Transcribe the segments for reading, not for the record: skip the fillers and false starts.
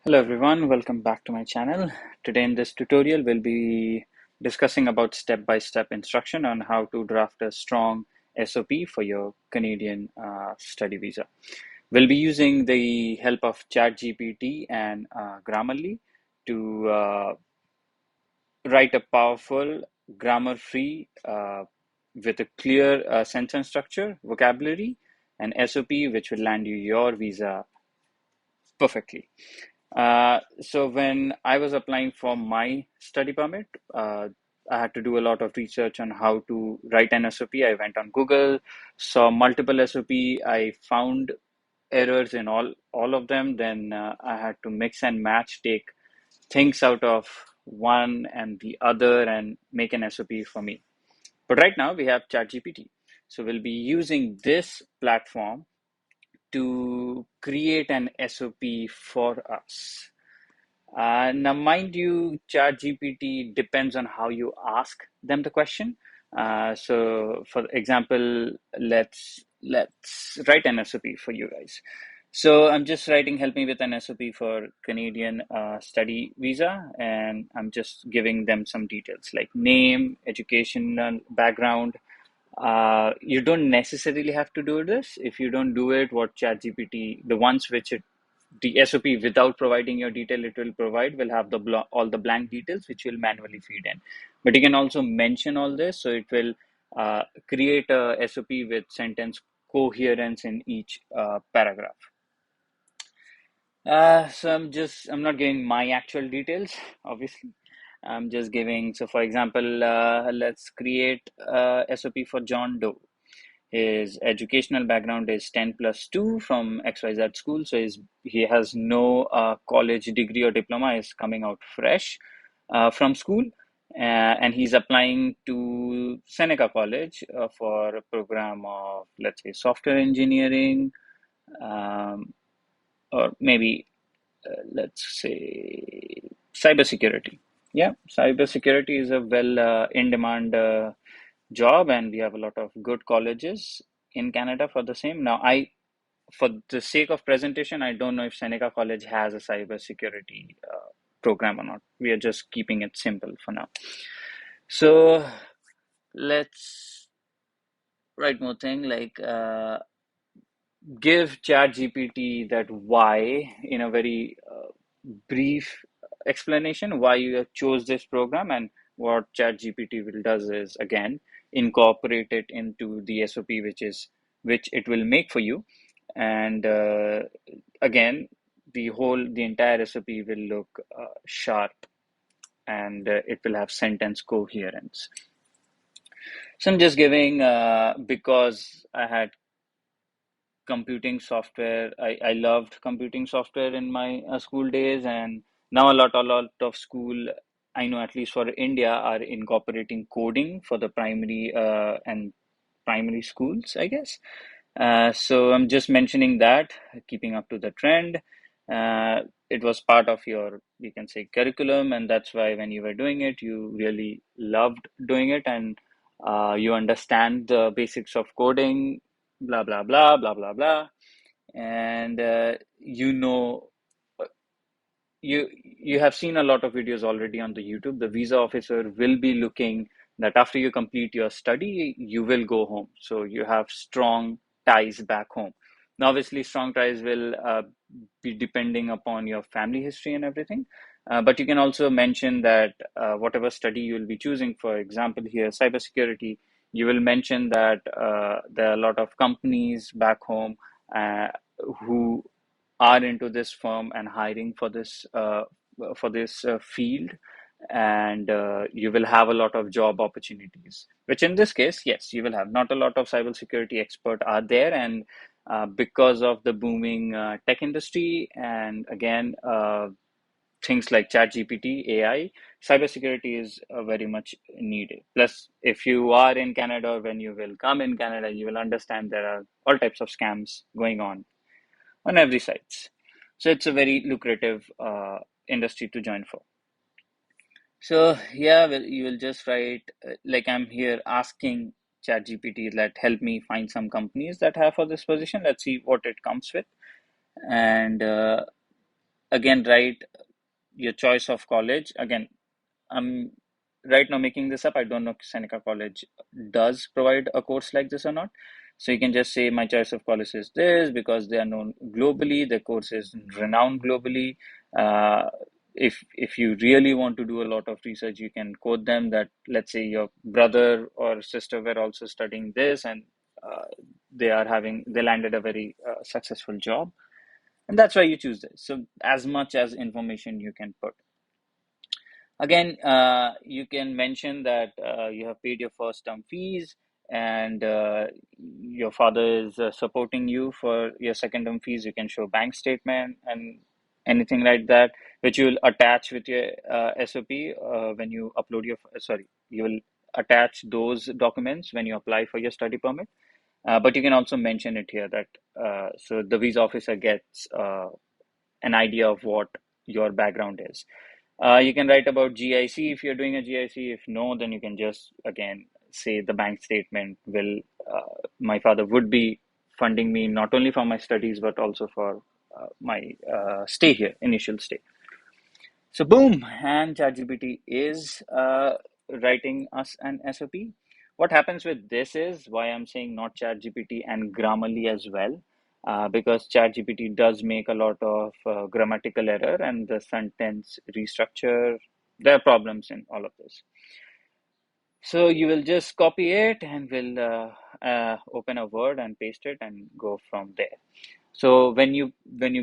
Hello everyone, welcome back to my channel. Today in this tutorial, we'll be discussing about step-by-step instruction on how to draft a strong SOP for your Canadian study visa. We'll be using the help of ChatGPT and Grammarly to write a powerful, grammar-free, with a clear sentence structure, vocabulary, and SOP which will land you your visa perfectly. So when I was applying for my study permit, I had to do a lot of research on how to write an SOP. I went on Google, saw multiple SOP. I found errors in all of them. Then I had to mix and match, take things out of one and the other, and make an SOP for me. But right now we have ChatGPT, so we'll be using this platform to create an SOP for us. Now, mind you, ChatGPT depends on how you ask them the question. So, for example, let's write an SOP for you guys. So, I'm just writing, help me with an SOP for Canadian study visa, and I'm just giving them some details like name, educational background. You don't necessarily have to do this. If you don't do it, what ChatGPT, the ones which the SOP without providing your detail it will provide will have all the blank details which you'll manually feed in. But you can also mention all this, so it will create a SOP with sentence coherence in each paragraph. So I'm not giving my actual details, obviously. I'm just giving, so for example, let's create a SOP for John Doe. His educational background is 10 plus 2 from XYZ school. So he has no college degree or diploma, is coming out fresh from school. And he's applying to Seneca College for a program of, let's say, software engineering, um, or maybe, let's say, cybersecurity. Yeah, cybersecurity is a well in demand job, and we have a lot of good colleges in Canada for the same. Now, for the sake of presentation, I don't know if Seneca College has a cybersecurity program or not. We are just keeping it simple for now. So let's write more thing like give ChatGPT that why in a very brief explanation why you have chose this program, and what ChatGPT will does is again incorporate it into the SOP which it will make for you, and again the entire SOP will look sharp, and it will have sentence coherence. So I'm just giving because I had computing software. I loved computing software in my school days, and now a lot of school, I know at least for India, are incorporating coding for the primary and primary schools, I guess. So I'm just mentioning that, keeping up to the trend. It was part of your, we can say, curriculum, and that's why when you were doing it, you really loved doing it, and you understand the basics of coding, blah blah blah blah blah blah, and you have seen a lot of videos already on the YouTube. The visa officer will be looking that after you complete your study, you will go home. So you have strong ties back home. Now, obviously, strong ties will be depending upon your family history and everything. But you can also mention that whatever study you will be choosing, for example, here, cybersecurity, you will mention that there are a lot of companies back home uh, who are into this firm and hiring for this field, and you will have a lot of job opportunities, which in this case, yes, you will have. Not a lot of cybersecurity expert are there, and because of the booming tech industry, and again things like ChatGPT, AI, cybersecurity is very much needed. Plus, if you are in Canada, or when you will come in Canada, you will understand there are all types of scams going on every sides. So it's a very lucrative industry to join for. So yeah, well, you will just write like I'm here asking ChatGPT, let help me find some companies that have for this position. Let's see what it comes with, and again write your choice of college. Again, I'm right now making this up. I don't know if Seneca College does provide a course like this or not. So you can just say my choice of college is this because they are known globally. The course is renowned globally. Uh, if you really want to do a lot of research, you can quote them that let's say your brother or sister were also studying this and they landed a very successful job, and that's why you choose this. So as much as information you can put. Again, you can mention that you have paid your first term fees and your father is supporting you for your second term fees. You can show bank statement and anything like that, which you will attach with your SOP when you upload your, sorry, you will attach those documents when you apply for your study permit. But you can also mention it here that so the visa officer gets an idea of what your background is. You can write about GIC if you're doing a GIC. If no, then you can just again say the bank statement will, my father would be funding me not only for my studies but also for my stay here, initial stay. So boom, and ChatGPT is writing us an SOP. What happens with this is why I'm saying not ChatGPT and Grammarly as well, because ChatGPT does make a lot of grammatical error and the sentence restructure. There are problems in all of this. So you will just copy it and will open a Word and paste it and go from there. So when you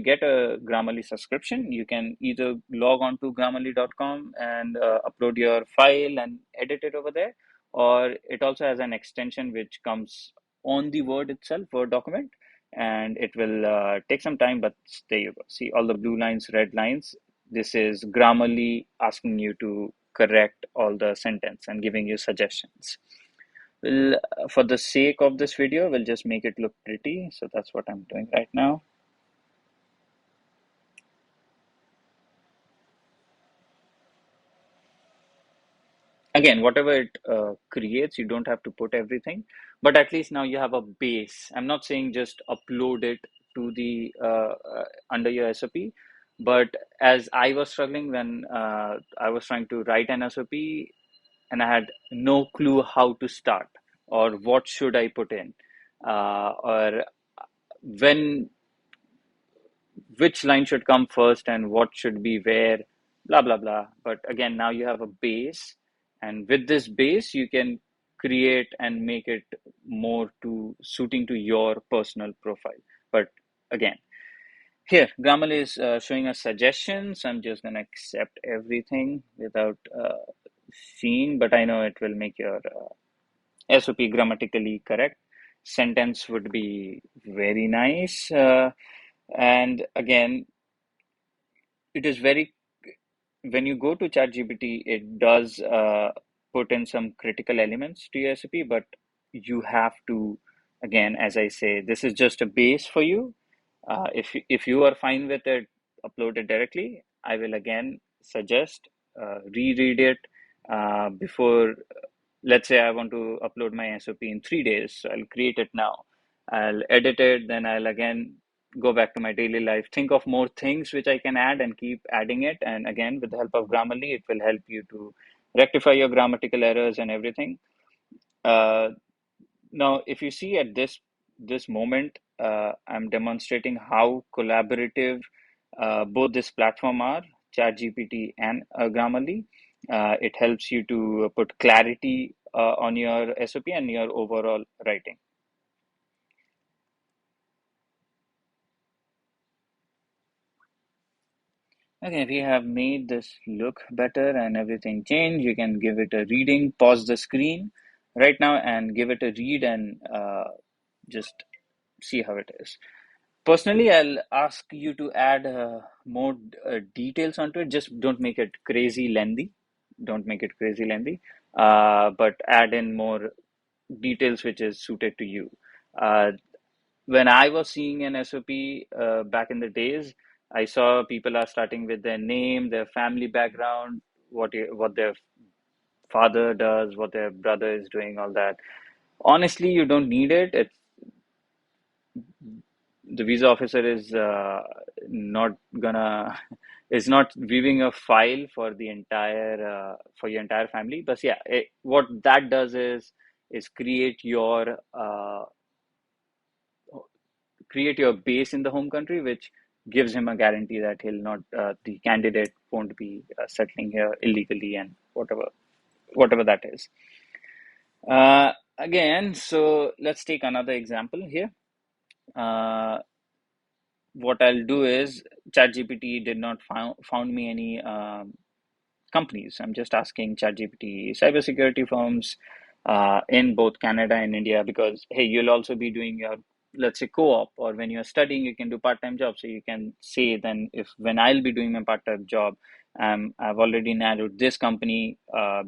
get a Grammarly subscription, you can either log on to grammarly.com and upload your file and edit it over there, or it also has an extension which comes on the Word itself, Word document, and it will take some time, but there you go. See all the blue lines, red lines. This is Grammarly asking you to correct all the sentence and giving you suggestions. Well, for the sake of this video, we'll just make it look pretty. So that's what I'm doing right now. Again, whatever it creates, you don't have to put everything, but at least now you have a base. I'm not saying just upload it to the under your SOP, but as I was struggling when I was trying to write an SOP and I had no clue how to start or what should I put in, or when which line should come first and what should be where, blah, blah, blah. But again, now you have a base, and with this base, you can create and make it more to suiting to your personal profile. But again, here, Grammarly is showing us suggestions. I'm just going to accept everything without seeing, but I know it will make your SOP grammatically correct. Sentence would be very nice. And again, it is very when you go to ChatGPT, it does put in some critical elements to your recipe, but you have to, again, as I say, this is just a base for you. If you are fine with it, upload it directly. I will again suggest reread it before. Let's say I want to upload my SOP in 3 days, so I'll create it now. I'll edit it, then I'll again go back to my daily life, think of more things which I can add and keep adding it. And again, with the help of Grammarly, it will help you to rectify your grammatical errors and everything. Uh, Now, if you see at this moment, I'm demonstrating how collaborative both this platform are, ChatGPT and Grammarly. It helps you to put clarity on your SOP and your overall writing. Okay, we have made this look better and everything change. You can give it a reading, pause the screen right now and give it a read and just see how it is. Personally, I'll ask you to add more details onto it. Just don't make it crazy lengthy. Don't make it crazy lengthy, but add in more details which is suited to you. Uh, when I was seeing an SOP back in the days, I saw people are starting with their name, their family background, what their father does, what their brother is doing, all that. Honestly, you don't need it. It's the visa officer is not gonna is not viewing a file for the entire for your entire family. But yeah, what that does is create your base in the home country, which gives him a guarantee that he'll not the candidate won't be settling here illegally and whatever that is. Again, so let's take another example here. Uh, what I'll do is ChatGPT did not found me any companies. I'm just asking ChatGPT cybersecurity firms in both Canada and India because hey, you'll also be doing your, let's say, co-op, or when you're studying, you can do part-time jobs. So you can say then if when I'll be doing my part-time job, I've already narrowed this company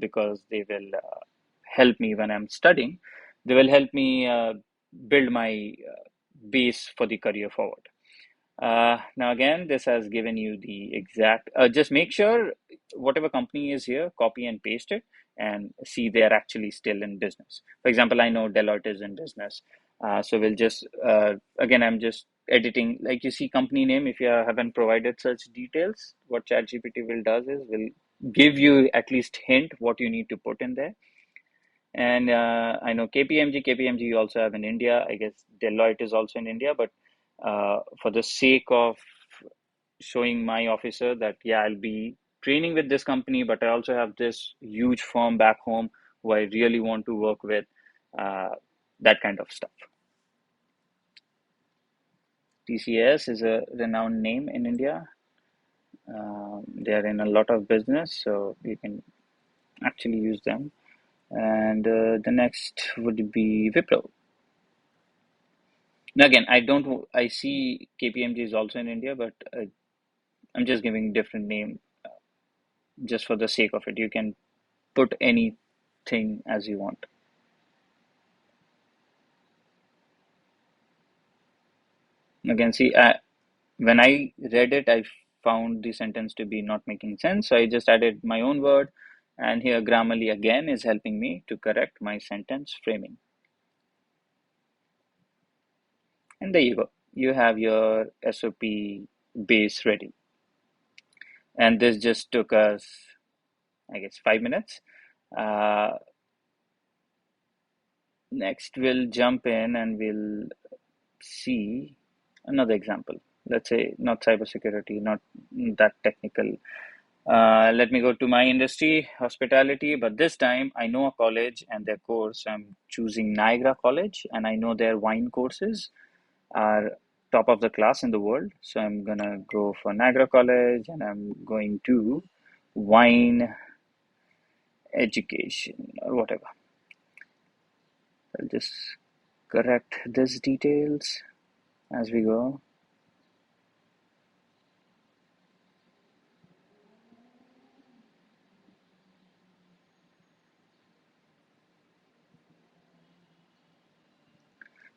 because they will help me when I'm studying. They will help me build my base for the career forward. Now again, this has given you the exact, just make sure whatever company is here, copy and paste it and see they're actually still in business. For example, I know Deloitte is in business. So we'll just, again, I'm just editing, like you see company name, if you haven't provided such details, what ChatGPT will does is will give you at least hint what you need to put in there. And I know KPMG you also have in India. I guess Deloitte is also in India, but for the sake of showing my officer that, yeah, I'll be training with this company, but I also have this huge firm back home who I really want to work with, uh, that kind of stuff. TCS is a renowned name in India. They are in a lot of business, so you can actually use them. And the next would be Wipro. Now again, I see KPMG is also in India, but I'm just giving different name just for the sake of it. You can put anything as you want. Again, see, when I read it, I found the sentence to be not making sense. So I just added my own word. And here Grammarly again is helping me to correct my sentence framing. And there you go. You have your SOP base ready. And this just took us, I guess, 5 minutes. Uh, Next, we'll jump in and we'll see another example. Let's say not cybersecurity, not that technical. Let me go to my industry, hospitality, but this time I know a college and their course. I'm choosing Niagara College, and I know their wine courses are top of the class in the world. So I'm gonna go for Niagara College, and I'm going to wine education or whatever. I'll just correct these details as we go.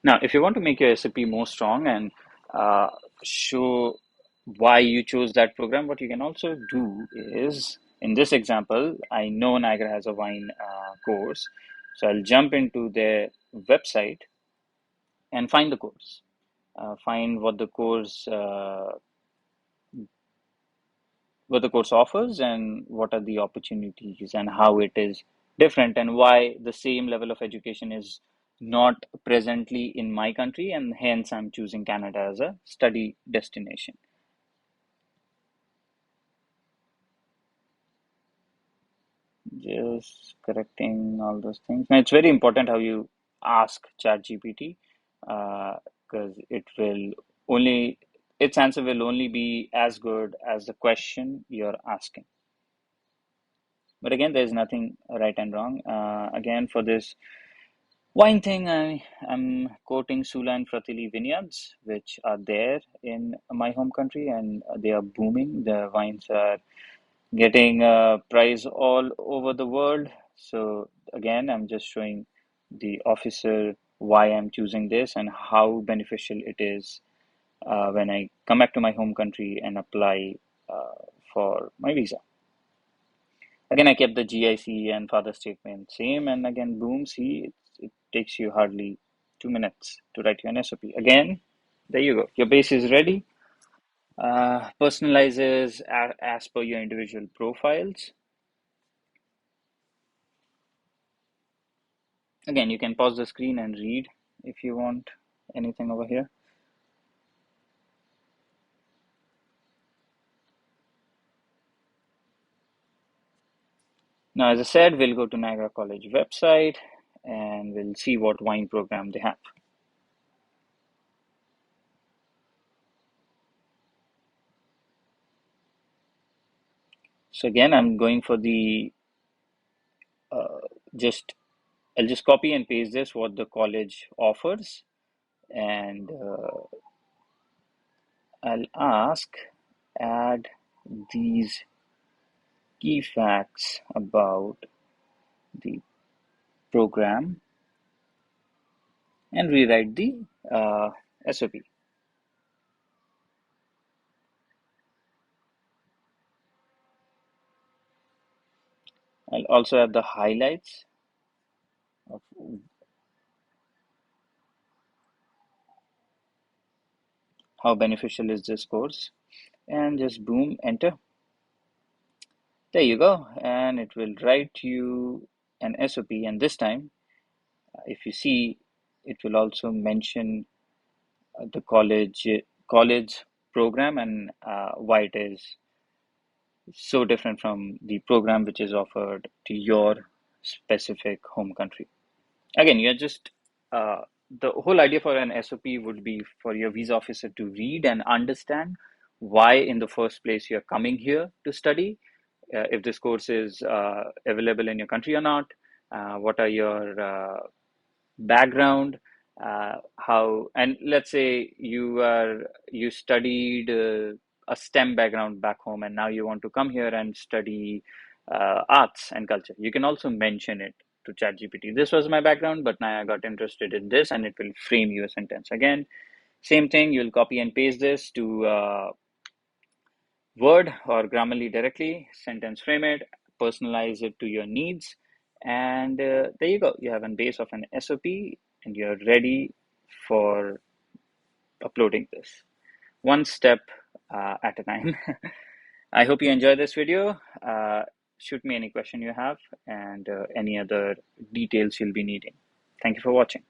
Now, if you want to make your SAP more strong and uh, show why you chose that program, what you can also do is, in this example, I know Niagara has a wine course, so I'll jump into their website and find the course, find what the course offers and what are the opportunities and how it is different and why the same level of education is not presently in my country, and hence I'm choosing Canada as a study destination. Just correcting all those things. Now it's very important how you ask ChatGPT because it will only its answer will only be as good as the question you're asking. But again, there's nothing right and wrong. Again, for this wine thing, I'm quoting Sula and Fratelli vineyards, which are there in my home country, and they are booming. The wines are getting a prize all over the world. So again, I'm just showing the officer why I'm choosing this and how beneficial it is when I come back to my home country and apply for my visa. Again, I kept the GIC and father statement same, and again, boom, see, it takes you hardly 2 minutes to write your SOP. Again, There you go. Your base is ready. Personalizes as per your individual profiles. Again, you can pause the screen and read if you want anything over here. Now, as I said, we'll go to Niagara College website and we'll see what wine program they have. So again, I'm going for the uh, just I'll just copy and paste this what the college offers, and I'll ask add these key facts about the program and rewrite the SOP. I'll also have the highlights of how beneficial is this course, and just boom, enter. There you go, and it will write you an SOP. And this time, if you see, it will also mention the college program and why it is so different from the program which is offered to your specific home country. Again, you're just the whole idea for an SOP would be for your visa officer to read and understand why in the first place you're coming here to study, if this course is available in your country or not, what are your background, how, and let's say you studied a STEM background back home and now you want to come here and study arts and culture. You can also mention it to ChatGPT. This was my background, but now I got interested in this, and it will frame you a sentence. Again, same thing, you'll copy and paste this to Word or Grammarly directly, sentence frame it, personalize it to your needs, and there you go. You have a base of an SOP, and you're ready for uploading this. One step at a time. I hope you enjoy this video. Shoot me any question you have and any other details you'll be needing. Thank you for watching.